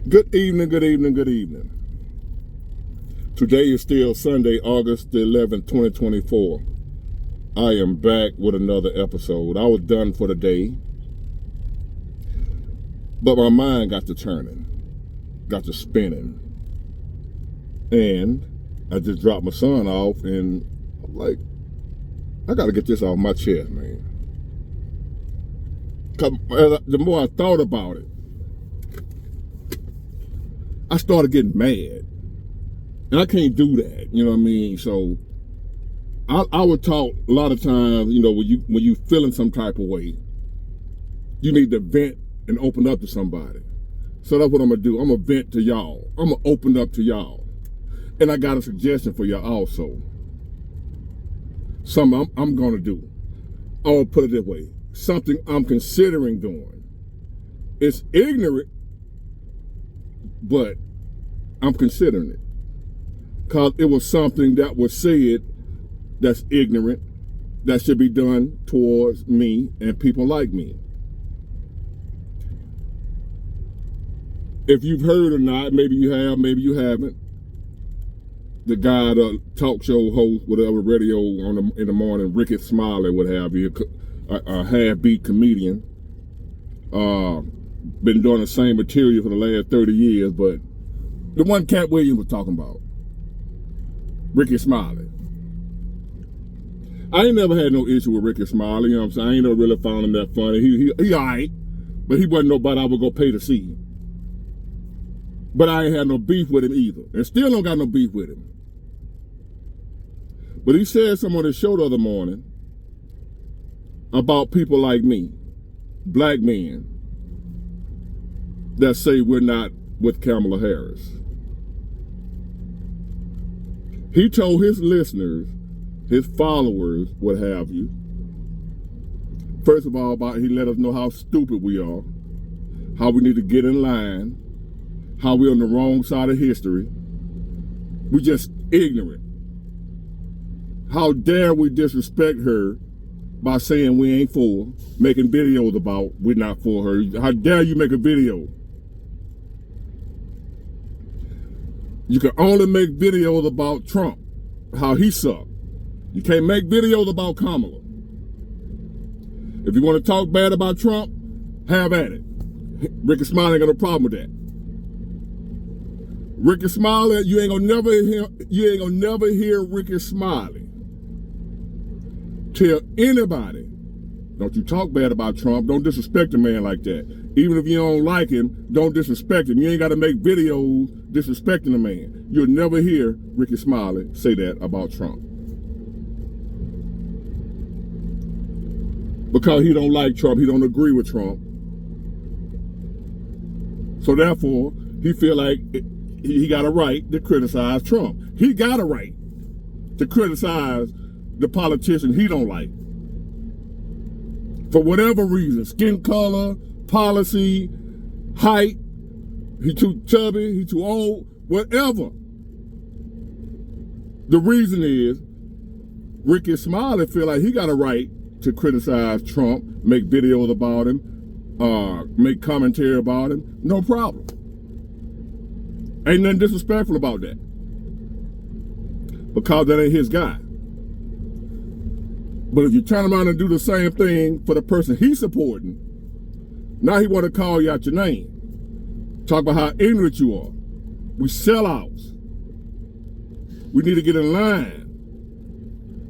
Good evening, good evening, good evening. Today is still Sunday, August the 11th, 2024. I am back with another episode. I was done for the day, but my mind got to turning, got to spinning. And I just dropped my son off, and I'm like, I got to get this off my chest, man. The more I thought about it, I started getting mad. And I can't do that, you know what I mean? So I would talk a lot of times, you know, when you feeling some type of way, you need to vent and open up to somebody. So that's what I'm gonna do. I'm gonna vent to y'all. I'm gonna open up to y'all. And I got a suggestion for y'all also. Something I'm gonna do. I'll put it this way. Something I'm considering doing. It's ignorant, but I'm considering it. Because it was something that was said that's ignorant, that should be done towards me and people like me. If you've heard or not, maybe you have, maybe you haven't. The guy, the talk show host, whatever, radio in the morning, Rickey, Smiley, what have you, a half-beat comedian. Been doing the same material for the last 30 years, but the one Cat Williams was talking about. Rickey Smiley. I ain't never had no issue with Rickey Smiley, you know what I'm saying? I ain't never really found him that funny. He all right, but he wasn't nobody I would go pay to see. But I ain't had no beef with him either, and still don't got no beef with him. But he said something on his show the other morning about people like me, black men, that say we're not with Kamala Harris. He told his listeners, his followers, what have you, first of all, he let us know how stupid we are, how we need to get in line, how we're on the wrong side of history. We just ignorant. How dare we disrespect her by saying we ain't for her, making videos about we're not for her. How dare you make a video? You can only make videos about Trump, how he sucked. You can't make videos about Kamala. If you want to talk bad about Trump, have at it. Rickey Smiley ain't got no problem with that. Rickey Smiley, you ain't gonna never hear Rickey Smiley tell anybody, don't you talk bad about Trump, don't disrespect a man like that. Even if you don't like him, don't disrespect him. You ain't got to make videos disrespecting a man. You'll never hear Rickey Smiley say that about Trump. Because he don't like Trump, he don't agree with Trump. So therefore, he feel like he got a right to criticize Trump. He got a right to criticize the politician he don't like. For whatever reason, skin color, policy, height, he too chubby, he too old, whatever. The reason is, Rickey Smiley feel like he got a right to criticize Trump, make videos about him, make commentary about him, no problem. Ain't nothing disrespectful about that. Because that ain't his guy. But if you turn around and do the same thing for the person he's supporting, now he want to call you out your name. Talk about how ignorant you are. We sellouts. We need to get in line.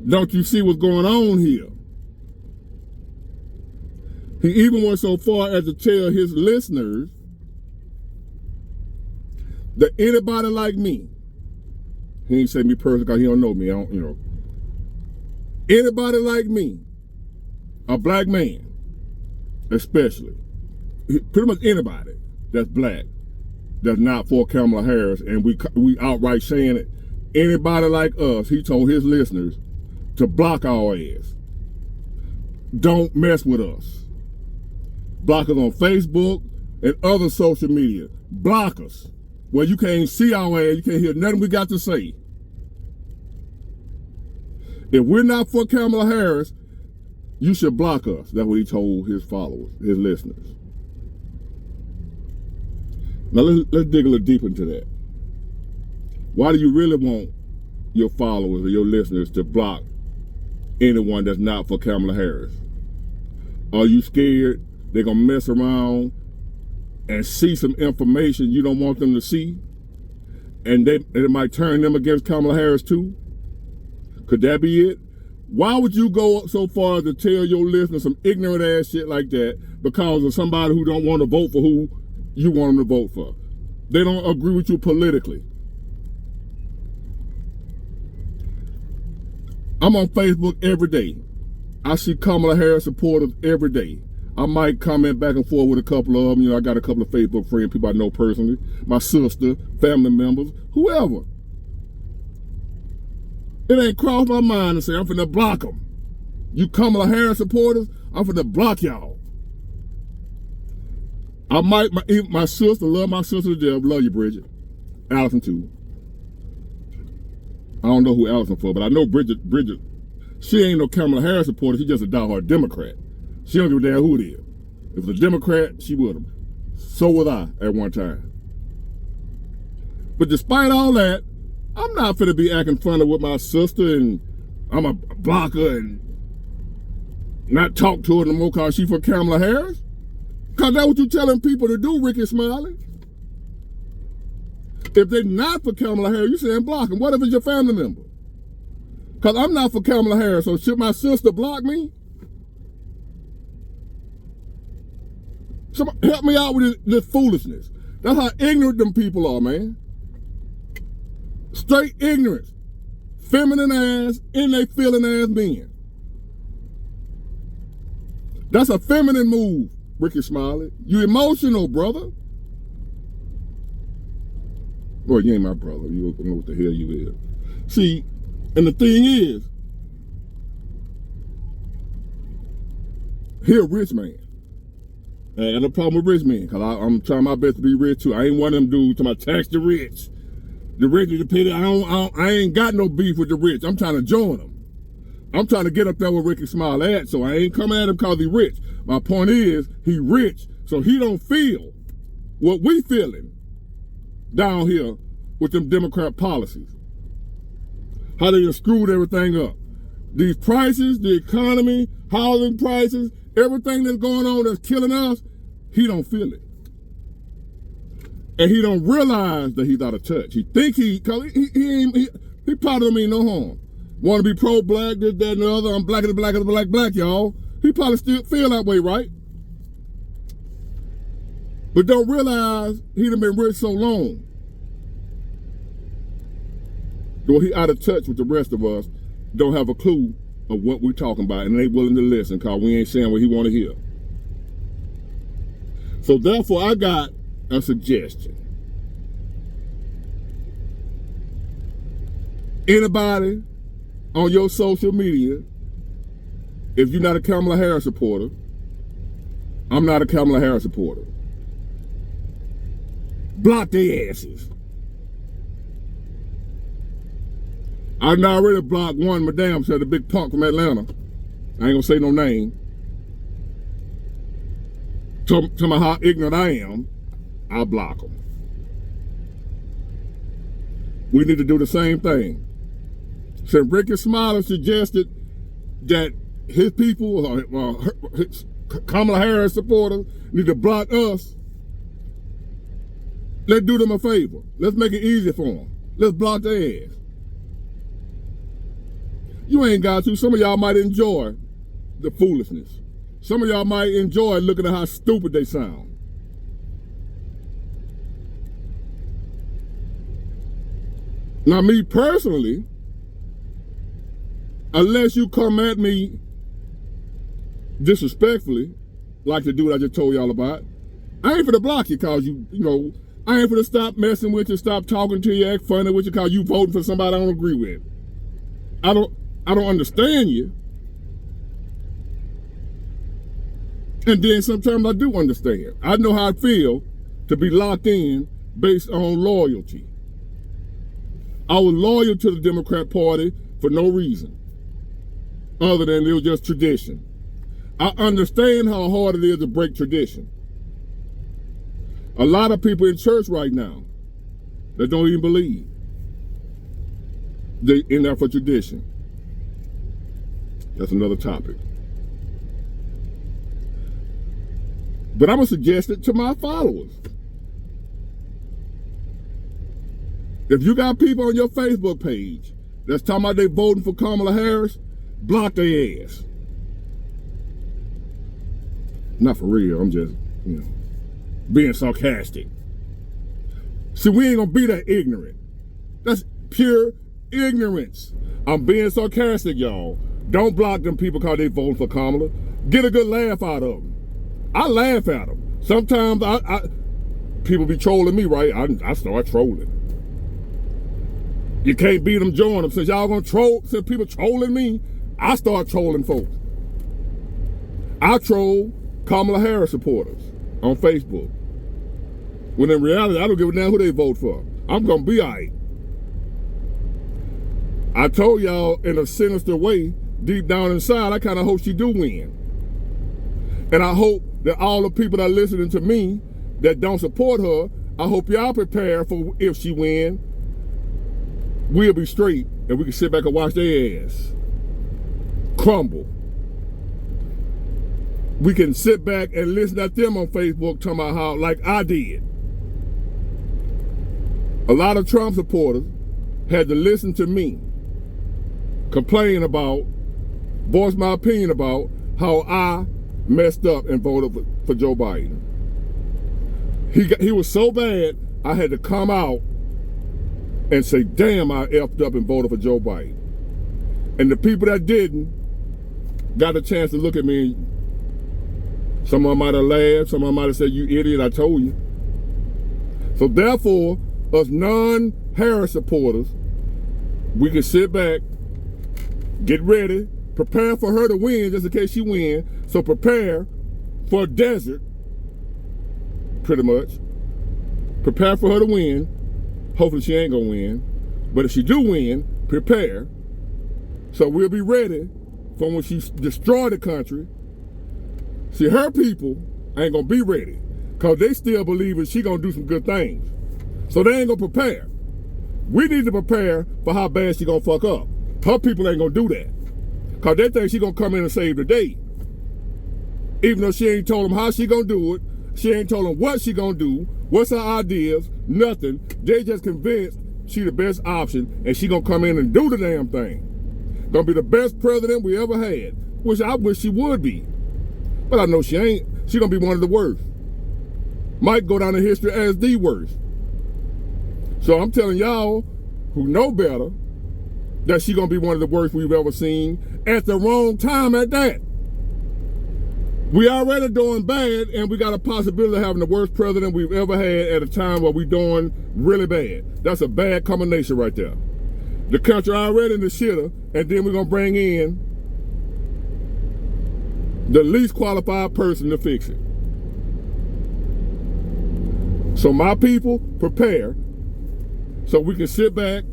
Don't you see what's going on here? He even went so far as to tell his listeners that anybody like me, he ain't say me personally because he don't know me, anybody like me, a black man, especially, pretty much anybody that's black, that's not for Kamala Harris, and we outright saying it, anybody like us, he told his listeners to block our ass. Don't mess with us. Block us on Facebook and other social media. Block us. Where you can't see our ass, you can't hear nothing we got to say. If we're not for Kamala Harris, you should block us. That's what he told his followers, his listeners. Now let's dig a little deeper into that. Why do you really want your followers or your listeners to block anyone that's not for Kamala Harris? Are you scared they're gonna mess around and see some information you don't want them to see, and it might turn them against Kamala Harris too? Could that be it? Why would you go so far as to tell your listeners some ignorant ass shit like that because of somebody who don't want to vote for who you want them to vote for? They don't agree with you politically. I'm on Facebook every day. I see Kamala Harris supporters every day. I might comment back and forth with a couple of them. You know, I got a couple of Facebook friends, people I know personally, my sister, family members, whoever. It ain't crossed my mind to say I'm finna block them. You Kamala Harris supporters, I'm finna block y'all. I might, my sister, love my sister to death, love you, Bridget. Allison too. I don't know who Allison for, but I know Bridget, she ain't no Kamala Harris supporter, she just a diehard Democrat. She don't give a damn who it is. If it's a Democrat, she with them. So was I at one time. But despite all that, I'm not finna be acting funny with my sister and I'm a blocker and not talk to her no more because she for Kamala Harris. Because that's what you telling people to do, Rickey Smiley. If they're not for Kamala Harris, you saying block them. What if it's your family member? Because I'm not for Kamala Harris, so should my sister block me? Somebody help me out with this foolishness. That's how ignorant them people are, man. Straight ignorance. Feminine ass, in they feeling ass men. That's a feminine move, Rickey Smiley. You emotional, brother. Well, you ain't my brother. You don't know what the hell you is. See, and the thing is, he a rich man. I ain't got no problem with rich men, because I'm trying my best to be rich too. I ain't one of them dudes to tax the rich. The rich is the pity. I ain't got no beef with the rich. I'm trying to join them. I'm trying to get up there with Rickey Smiley at, so I ain't coming at him because he rich. My point is, he rich, so he don't feel what we feeling down here with them Democrat policies. How they just screwed everything up. These prices, the economy, housing prices, everything that's going on that's killing us, he don't feel it. And he don't realize that he's out of touch. He think he probably don't mean no harm. Want to be pro-black, this, that, and the other. I'm black as black, y'all. He probably still feel that way, right? But don't realize he done been rich so long. Well, he out of touch with the rest of us, don't have a clue of what we're talking about, and ain't willing to listen because we ain't saying what he want to hear. So therefore, I got a suggestion. Anybody on your social media, if you're not a Kamala Harris supporter, I'm not a Kamala Harris supporter. Block their asses. I done already blocked one, madam said, a big punk from Atlanta. I ain't gonna say no name. Tell me how ignorant I am, I'll block them. We need to do the same thing. So Rickey Smiley suggested that his people, his Kamala Harris supporters, need to block us. Let's do them a favor. Let's make it easy for them. Let's block their ass. You ain't got to. Some of y'all might enjoy the foolishness. Some of y'all might enjoy looking at how stupid they sound. Now, me personally, unless you come at me disrespectfully, like the dude I just told y'all about, I ain't finna block you because you know, I ain't finna stop messing with you, stop talking to you, act funny with you because you voting for somebody I don't agree with. I don't understand you. And then sometimes I do understand. I know how it feels to be locked in based on loyalty. I was loyal to the Democrat Party for no reason other than it was just tradition. I understand how hard it is to break tradition. A lot of people in church right now that don't even believe they in there for tradition. That's another topic. But I'm going to suggest it to my followers. If you got people on your Facebook page that's talking about they voting for Kamala Harris, block their ass. Not for real, I'm just, being sarcastic. See, we ain't gonna be that ignorant. That's pure ignorance. I'm being sarcastic, y'all. Don't block them people because they voting for Kamala. Get a good laugh out of them. I laugh at them. Sometimes people be trolling me, right? I start trolling. You can't beat them, join them. Since y'all gonna troll, since people trolling me, I start trolling folks. I troll Kamala Harris supporters on Facebook. When in reality, I don't give a damn who they vote for. I'm gonna be all right. I told y'all in a sinister way, deep down inside, I kind of hope she do win. And I hope that all the people that are listening to me that don't support her, I hope y'all prepare for if she win, we'll be straight and we can sit back and watch their ass crumble. We can sit back and listen at them on Facebook talking about how, like I did. A lot of Trump supporters had to listen to me complain about, voice my opinion about how I messed up and voted for Joe Biden. He was so bad, I had to come out and say, damn, I effed up and voted for Joe Biden. And the people that didn't got a chance to look at me. Someone might have laughed, someone might have said, you idiot, I told you. So therefore, us non-Harris supporters, we can sit back, get ready, prepare for her to win just in case she wins. So prepare for a desert, pretty much. Prepare for her to win. Hopefully she ain't gonna win. But if she do win, prepare. So we'll be ready for when she destroy the country. See, her people ain't gonna be ready because they still believe she gonna do some good things. So they ain't gonna prepare. We need to prepare for how bad she gonna fuck up. Her people ain't gonna do that because they think she gonna come in and save the day. Even though she ain't told them how she gonna do it, she ain't told them what she gonna do, what's her ideas, nothing. They just convinced she the best option and she gonna come in and do the damn thing. Gonna be the best president we ever had, which I wish she would be. But I know she ain't. She gonna be one of the worst. Might go down in history as the worst. So I'm telling y'all who know better that she gonna be one of the worst we've ever seen at the wrong time at that. We already doing bad and we got a possibility of having the worst president we've ever had at a time where we doing really bad. That's a bad combination right there. The country already in the shitter and then we're gonna bring in the least qualified person to fix it. So my people, prepare so we can sit back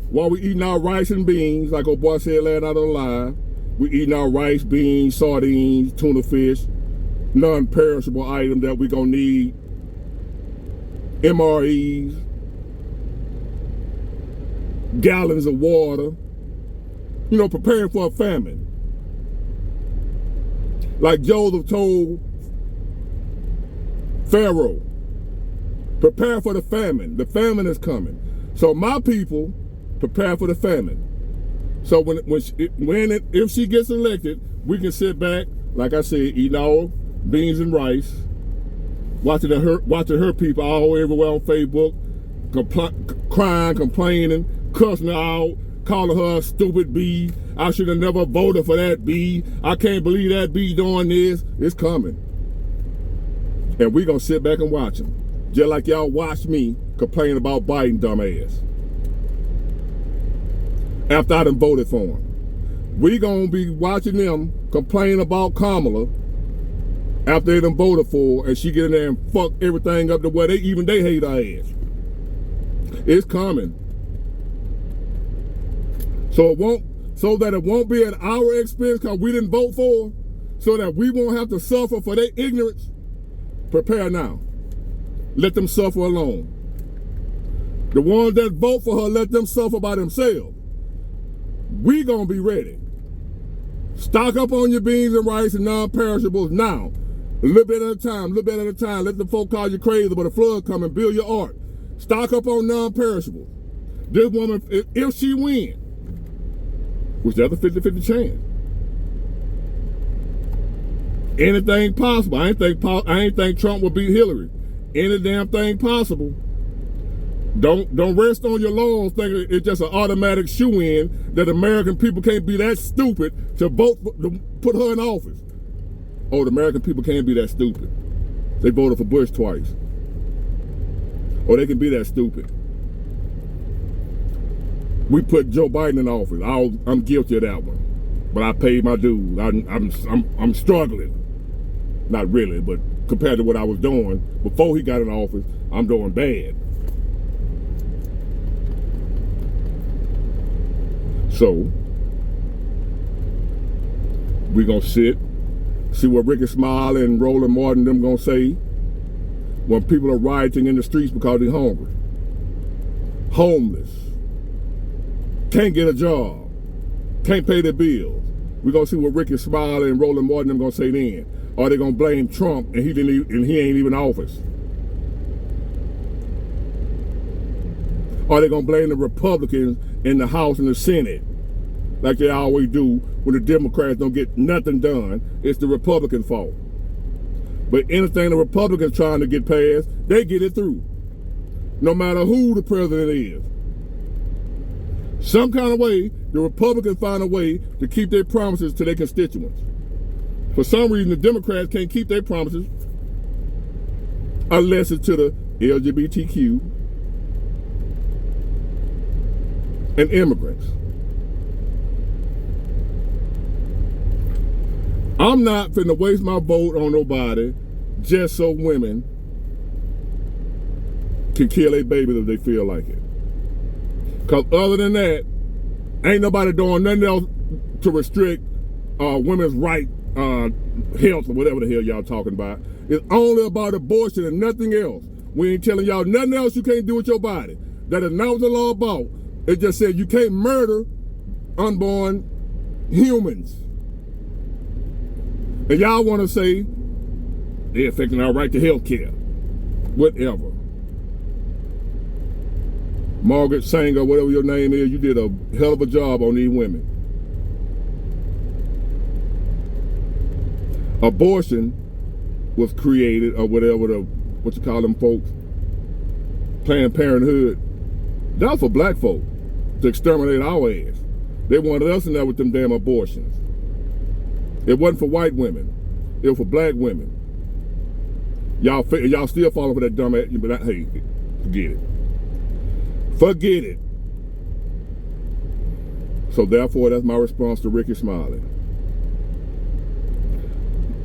while we eating our rice and beans, like old boy said last night on the live. We eating our rice, beans, sardines, tuna fish, non-perishable item that we gonna need, MREs, gallons of water, preparing for a famine. Like Joseph told Pharaoh, prepare for the famine. The famine is coming. So my people prepare for the famine. So if she gets elected, we can sit back, like I said, eating our beans and rice, watching her people all everywhere on Facebook, crying, complaining, cussing her out, calling her a stupid bee. I should have never voted for that bee. I can't believe that bee doing this. It's coming. And we gonna sit back and watch them. Just like y'all watch me complain about Biden dumbass. After I done voted for him. We gonna be watching them complain about Kamala after they done voted for her and she get in there and fuck everything up to where they hate her ass. It's coming. So that it won't be at our expense because we didn't vote for her, so that we won't have to suffer for their ignorance. Prepare now. let them suffer alone. The ones that vote for her, let them suffer by themselves. We gonna be ready. Stock up on your beans and rice and non-perishables now. A little bit at a time, a little bit at a time. Let the folk call you crazy, but a flood come and build your ark. Stock up on non-perishables. This woman, if she wins, which there's a 50-50 chance. Anything possible. I ain't think Trump would beat Hillary. Any damn thing possible. Don't rest on your laurels thinking it's just an automatic shoe-in that American people can't be that stupid to vote to put her in office. Oh, the American people can't be that stupid. They voted for Bush twice. Or they can be that stupid. We put Joe Biden in office. I'm guilty of that one, but I paid my dues. I'm struggling. Not really, but compared to what I was doing before he got in office, I'm doing bad. So we gonna see what Rickey, Smiley, and Roland Martin them gonna say when people are rioting in the streets because they're hungry, homeless, can't get a job, can't pay their bills. We're gonna see what Rickey, Smiley, and Roland Martin them gonna say then. Are they gonna blame Trump and he ain't even in office? Are they gonna blame the Republicans in the House and the Senate like they always do when the Democrats don't get nothing done? It's the Republican fault. But anything the Republicans trying to get passed, they get it through, no matter who the president is. Some kind of way, the Republicans find a way to keep their promises to their constituents. For some reason, the Democrats can't keep their promises unless it's to the LGBTQ and immigrants. I'm not finna waste my vote on nobody just so women can kill their babies if they feel like it. Because other than that, ain't nobody doing nothing else to restrict women's right, health, or whatever the hell y'all talking about. It's only about abortion and nothing else. We ain't telling y'all nothing else you can't do with your body. That is not what the law about. It just said you can't murder unborn humans. And y'all want to say they're affecting our right to health care. Whatever. Margaret Sanger, whatever your name is, you did a hell of a job on these women. Abortion was created, or whatever what you call them folks, Planned Parenthood. That was for black folk to exterminate our ass. They wanted us in there with them damn abortions. It wasn't for white women. It was for black women. Y'all still falling for that dumb ass, but hey, forget it. Forget it. So therefore, that's my response to Rickey, Smiley.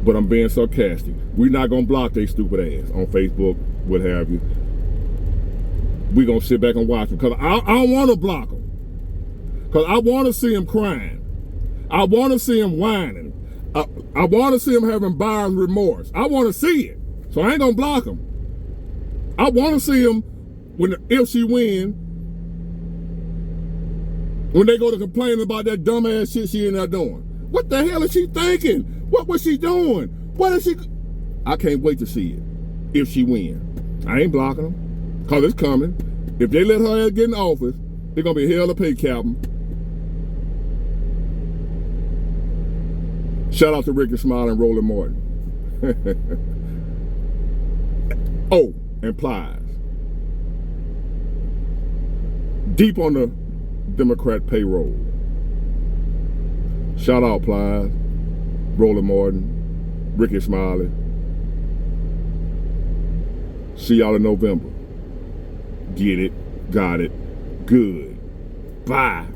But I'm being sarcastic. We're not gonna block they stupid ass on Facebook, what have you. We're gonna sit back and watch them, because I don't want to block them. Because I want to see them crying. I want to see them whining. I want to see them having buyer's remorse. I want to see it. So I ain't gonna block them. I want to see them if she wins, when they go to complain about that dumbass shit she in there doing. What the hell is she thinking? What was she doing? What is she? I can't wait to see it if she wins. I ain't blocking them, because it's coming. If they let her get in office, it's going to be hell to pay, Captain. Shout out to Rickey, Smiley, and Roland Martin. Oh, and Plies. Deep on the Democrat payroll. Shout out Plies, Roland Martin, Rickey, Smiley. See y'all in November. Get it, got it, good. Bye.